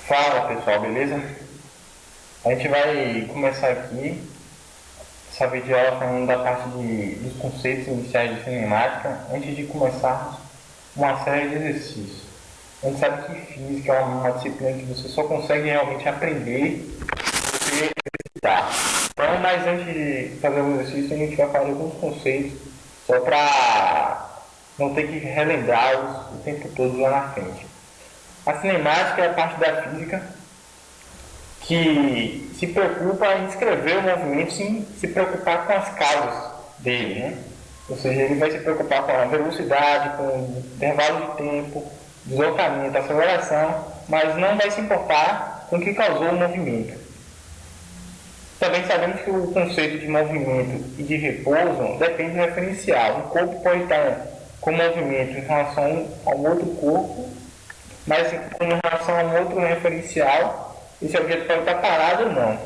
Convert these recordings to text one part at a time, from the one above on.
Fala pessoal, beleza? A gente vai começar aqui essa videoaula falando da parte dos conceitos iniciais de cinemática, antes de começarmos uma série de exercícios. A gente sabe que física é uma disciplina que você só consegue realmente aprender se você exercitar. Então, mas antes de fazer o exercício, a gente vai falar de alguns conceitos só para não ter que relembrá-los o tempo todo lá na frente. A cinemática é a parte da física que se preocupa em descrever o movimento sem se preocupar com as causas dele, né? Ou seja, ele vai se preocupar com a velocidade, com o intervalo de tempo, deslocamento, aceleração, mas não vai se importar com o que causou o movimento. Também sabemos que o conceito de movimento e de repouso depende do referencial. Um corpo pode estar com movimento em relação ao outro corpo, mas com relação a um outro referencial, esse objeto pode estar parado ou não.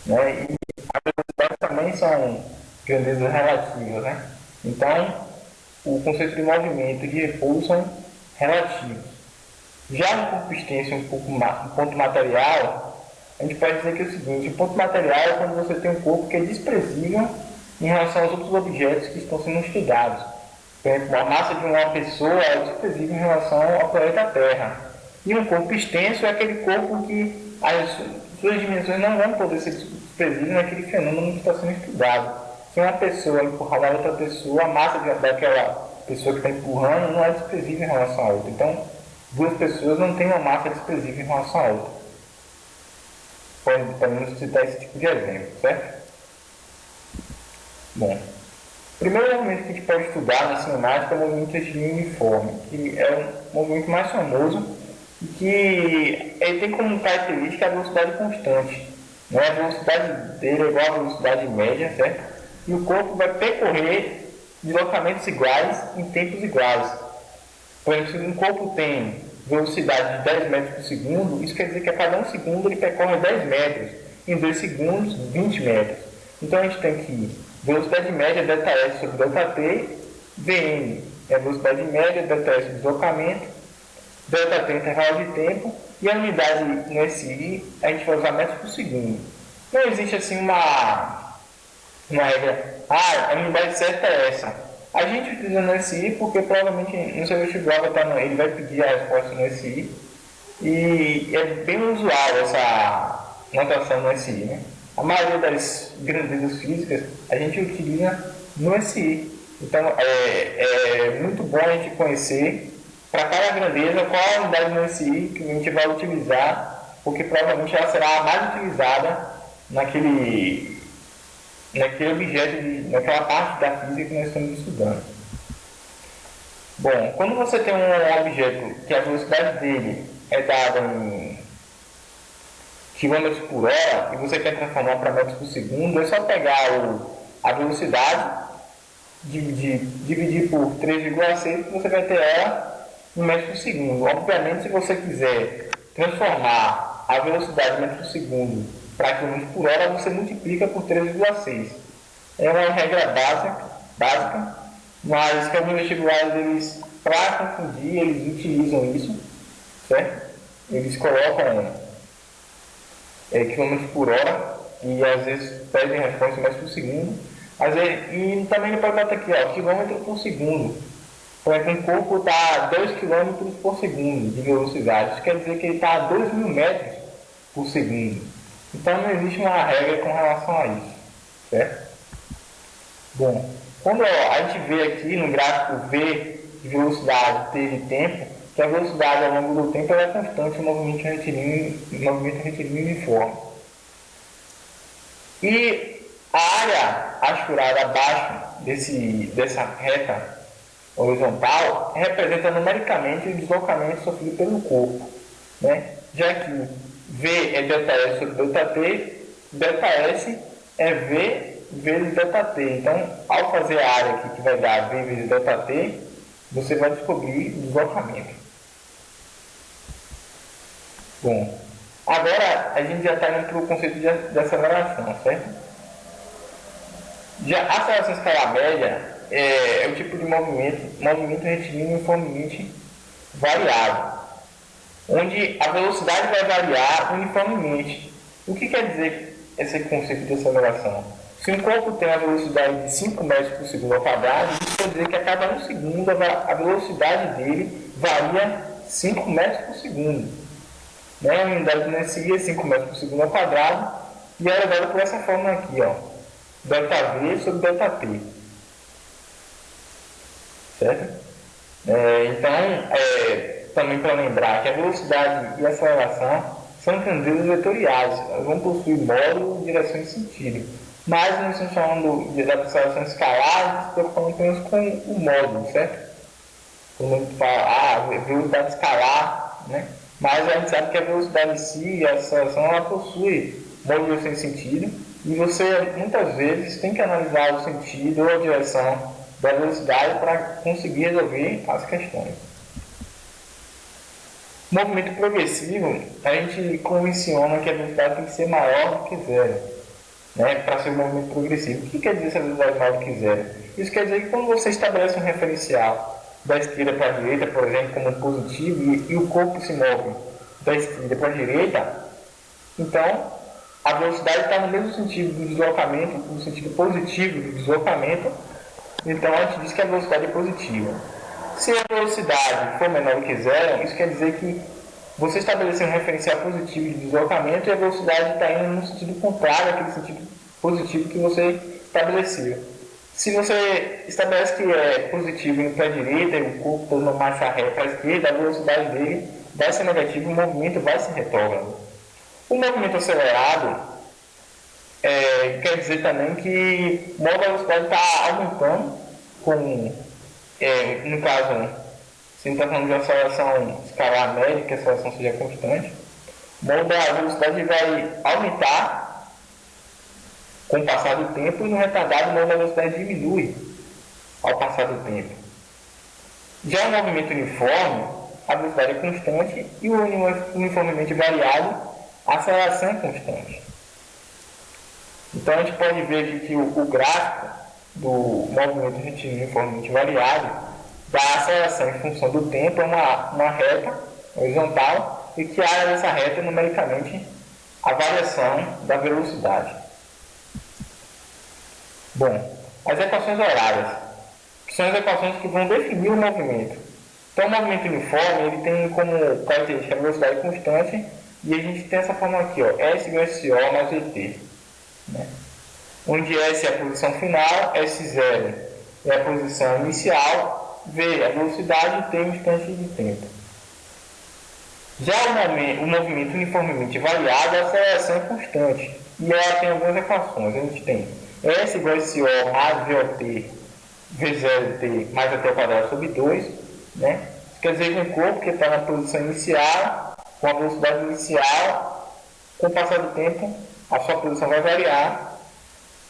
Né? E as velocidades também são grandezas relativas. Né? Então, o conceito de movimento e de repouso são relativos. Já no corpo extenso, um ponto material, a gente pode dizer que é o seguinte: o ponto material é quando você tem um corpo que é desprezível em relação aos outros objetos que estão sendo estudados. Por exemplo, a massa de uma pessoa é desprezível em relação ao planeta Terra. E um corpo extenso é aquele corpo que as suas dimensões não vão poder ser desprezíveis naquele fenômeno que está sendo estudado. Se uma pessoa empurrar a outra pessoa, a massa daquela pessoa que está empurrando não é desprezível em relação à outra. Então, duas pessoas não têm uma massa desprezível em relação à outra. Podemos citar esse tipo de exemplo, certo? Bom, o primeiro movimento que a gente pode estudar na cinemática é o movimento retilíneo uniforme, que é o movimento mais famoso e que ele tem como característica a velocidade constante. Né? A velocidade dele é igual à velocidade média, certo? E o corpo vai percorrer deslocamentos iguais em tempos iguais. Por exemplo, se um corpo tem velocidade de 10 metros por segundo, isso quer dizer que a cada 1 segundo ele percorre 10 metros, em 2 segundos 20 metros. Então a gente tem que velocidade média ΔS sobre ΔT, Vm é a velocidade média, ΔS deslocamento, ΔT intervalo de tempo, e a unidade no SI a gente vai usar metros por segundo. Não existe assim uma regra, a unidade certa é essa. A gente utiliza no SI porque provavelmente no seu vestibular ele vai pedir a resposta no SI, e é bem usual essa notação no SI, né? A maioria das grandezas físicas a gente utiliza no SI. Então é muito bom a gente conhecer para cada grandeza qual a unidade no SI que a gente vai utilizar, porque provavelmente ela será a mais utilizada naquele objeto, naquela parte da física que nós estamos estudando. Bom, quando você tem um objeto que a velocidade dele é dada em km por hora e você quer transformar para metros por segundo, é só pegar a velocidade, dividir por 3,6 que você vai ter ela em metros por segundo. Obviamente, se você quiser transformar a velocidade em metros por segundo para km por hora, você multiplica por 3,6. É uma regra básica, mas que alguns vestibulares, para confundir, eles utilizam isso, certo? Eles colocam km por hora e às vezes pedem resposta em metros por segundo. E também ele pode botar aqui, quilômetro por segundo. Por exemplo, um corpo está a 2 km por segundo de velocidade. Isso quer dizer que ele está a 2.000 metros por segundo. Então não existe uma regra com relação a isso, certo? Bom, quando a gente vê aqui no gráfico V de velocidade, T de tempo, que a velocidade ao longo do tempo é constante no movimento retilíneo uniforme. E a área asfurada abaixo dessa reta horizontal representa numericamente o deslocamento sofrido pelo corpo, né? Já que V é ΔS sobre ΔT, ΔS é V vezes ΔT. Então, ao fazer a área aqui que vai dar V vezes ΔT, você vai descobrir o deslocamento. Bom, agora a gente já está indo para o conceito de aceleração, certo? Já a aceleração escalar média é o tipo de movimento retilíneo uniformemente variável. onde a velocidade vai variar uniformemente. O que quer dizer esse conceito de aceleração? Se um corpo tem a velocidade de 5 metros por segundo ao quadrado, isso quer dizer que a cada 1 segundo a velocidade dele varia 5 metros por segundo. Né? A unidade de inercia é 5 metros por segundo ao quadrado e é elevada por essa fórmula aqui, ó, ΔV sobre ΔT. Certo? Também para lembrar que a velocidade e a aceleração são grandezas vetoriais, elas vão possuir módulo, direção e sentido. Mas nós estamos falando da aceleração escalar, estou falando apenas com o módulo, certo? Quando a gente fala, velocidade escalar, né? Mas a gente sabe que a velocidade em si, a aceleração, ela possui módulo, direção e sentido, e você muitas vezes tem que analisar o sentido ou a direção da velocidade para conseguir resolver as questões. Movimento progressivo, a gente convenciona que a velocidade tem que ser maior do que zero, né, para ser um movimento progressivo. O que quer dizer essa velocidade maior do que zero? Isso quer dizer que quando você estabelece um referencial da esquerda para a direita, por exemplo, como positivo, e o corpo se move da esquerda para a direita, então a velocidade está no mesmo sentido do deslocamento, no sentido positivo do deslocamento, então a gente diz que a velocidade é positiva. Se a velocidade for menor do que zero, isso quer dizer que você estabeleceu um referencial positivo de deslocamento e a velocidade está indo no sentido contrário àquele sentido positivo que você estabeleceu. Se você estabelece que é positivo indo para a direita e o corpo todo uma marcha ré para a esquerda, a velocidade dele vai ser negativa e o movimento vai ser retrógrado. O movimento acelerado quer dizer também que o modo da velocidade está aumentando no caso, se a gente está falando de uma aceleração escalar média, que a aceleração seja constante, o modo da velocidade vai aumentar com o passar do tempo e no retardado o modo da velocidade diminui ao passar do tempo. Já o movimento uniforme, a velocidade é constante e o uniformemente variado, a aceleração é constante. Então a gente pode ver aqui que o gráfico do movimento retilíneo uniformemente variado da aceleração em função do tempo é uma reta horizontal e que a área dessa reta é numericamente a variação da velocidade. Bom, as equações horárias, que são as equações que vão definir o movimento. Então o movimento uniforme ele tem como característica a velocidade constante e a gente tem essa forma aqui, ó, S igual a SO mais VT. Né? Onde S é a posição final, S0 é a posição inicial, V é a velocidade e T é o instante de tempo. Já o movimento uniformemente variado, a aceleração é constante e ela tem algumas equações. A gente tem S igual a SO mais VOT, V0T mais AT ao quadrado sobre 2. Né? Isso quer dizer que um corpo que está na posição inicial, com a velocidade inicial, com o passar do tempo, a sua posição vai variar.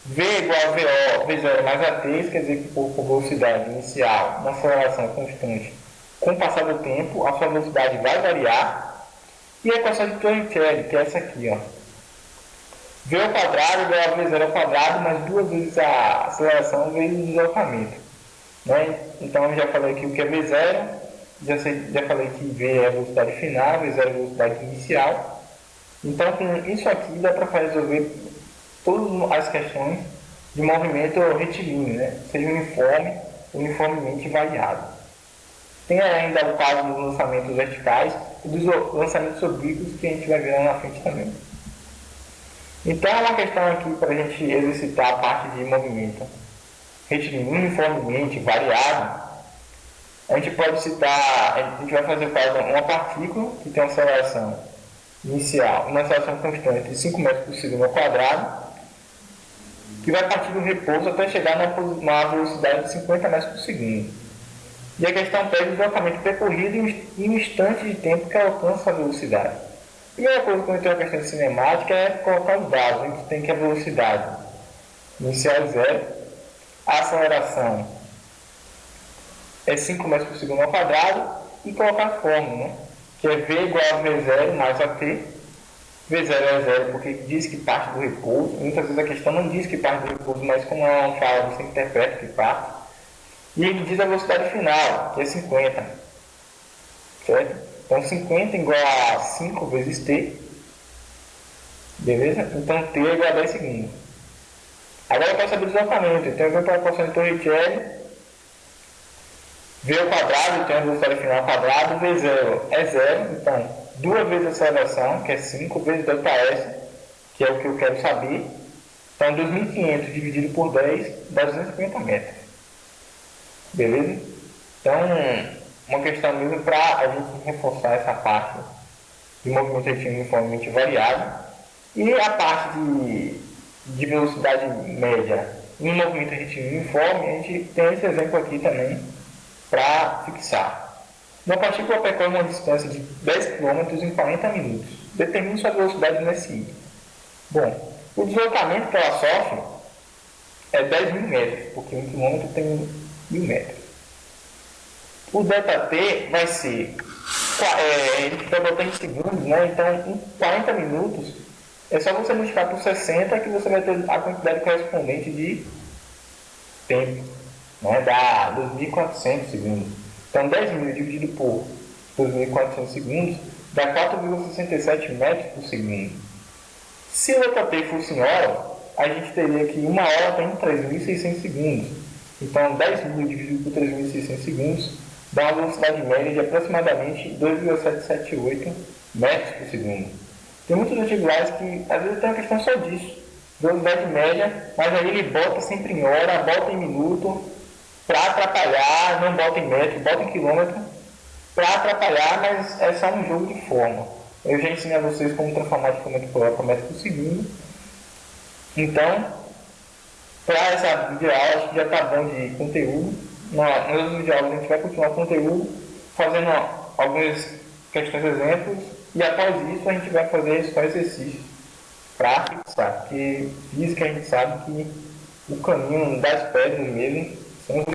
V igual a VO, V0 mais AT, isso quer dizer que por velocidade inicial, uma aceleração constante, com o passar do tempo, a sua velocidade vai variar. E a equação de Torricelli, que é essa aqui, ó. V ao quadrado igual a V0 ao quadrado, mais 2 vezes a aceleração vezes o deslocamento. Né? Então eu já falei aqui o que é V0, já falei que V é a velocidade final, V0 é a velocidade inicial. Então com isso aqui dá para resolver todas as questões de movimento retilíneo, né? Seja uniforme, uniformemente variado. Tem ainda o caso dos lançamentos verticais e dos lançamentos oblíquos que a gente vai ver lá na frente também. Então é uma questão aqui para a gente exercitar a parte de movimento retilíneo uniformemente variado. A gente pode citar, a gente vai fazer o caso de uma partícula que tem uma aceleração inicial, uma aceleração constante de 5 metros por segundo ao quadrado, que vai partir do repouso até chegar na velocidade de 50 metros por segundo. E a questão pede o deslocamento percorrido e o instante de tempo que alcança a velocidade. A primeira coisa quando tem uma questão de cinemática é colocar os dados. A gente tem que a velocidade inicial é 0, a aceleração é 5 metros por segundo ao quadrado e colocar a fórmula, né? Que é V igual a V0 mais AT. V0 é 0 porque diz que parte do repouso. Muitas vezes a questão não diz que parte do repouso, mas como ela não fala, você interpreta que parte. E ele diz a velocidade final, que é 50. Certo? Então 50 igual a 5 vezes t, beleza? Então t é igual a 10 segundos. Agora eu quero saber o deslocamento. Então eu venho para a equação de Torricelli, v ao quadrado, então a velocidade final ao quadrado, v0 é 0, então 2 vezes a aceleração, que é 5, vezes ΔS, que é o que eu quero saber. Então 2.500 dividido por 10 dá 250 metros. Beleza? Então, uma questão mesmo para a gente reforçar essa parte de movimento retilíneo uniformemente variável. E a parte de velocidade média em movimento retilíneo uniforme, a gente tem esse exemplo aqui também para fixar. Uma partícula percorre uma distância de 10 km em 40 minutos. Determine sua velocidade no SI. Bom, o deslocamento que ela sofre é 10.000 metros, porque 1 km tem 1.000 metros. O ΔT vai ser, ele vai botar em segundos, né? Então em 40 minutos é só você multiplicar por 60 que você vai ter a quantidade correspondente de tempo, né? Dá 2.400 segundos. Então 10.000 dividido por 2.400 segundos dá 4,67 metros por segundo. Se o ΔT fosse em hora, a gente teria que 1 hora tem 3.600 segundos. Então 10.000 dividido por 3.600 segundos dá uma velocidade média de aproximadamente 2,778 metros por segundo. Tem muitos vestibulares que às vezes tem uma questão só disso, velocidade média, mas aí ele bota sempre em hora, bota em minuto, para atrapalhar, não bota em metro, bota em quilômetro, para atrapalhar, mas é só um jogo de forma. Eu já ensinei a vocês como transformar de quilômetro por hora para metro por segundo. Então, para essa videoaula, acho que já está bom de conteúdo. Nos outros videoaulas a gente vai continuar o conteúdo, fazendo algumas questões exemplos, e após isso a gente vai fazer só exercícios para fixar, porque física a gente sabe que o caminho das pedras mesmo são os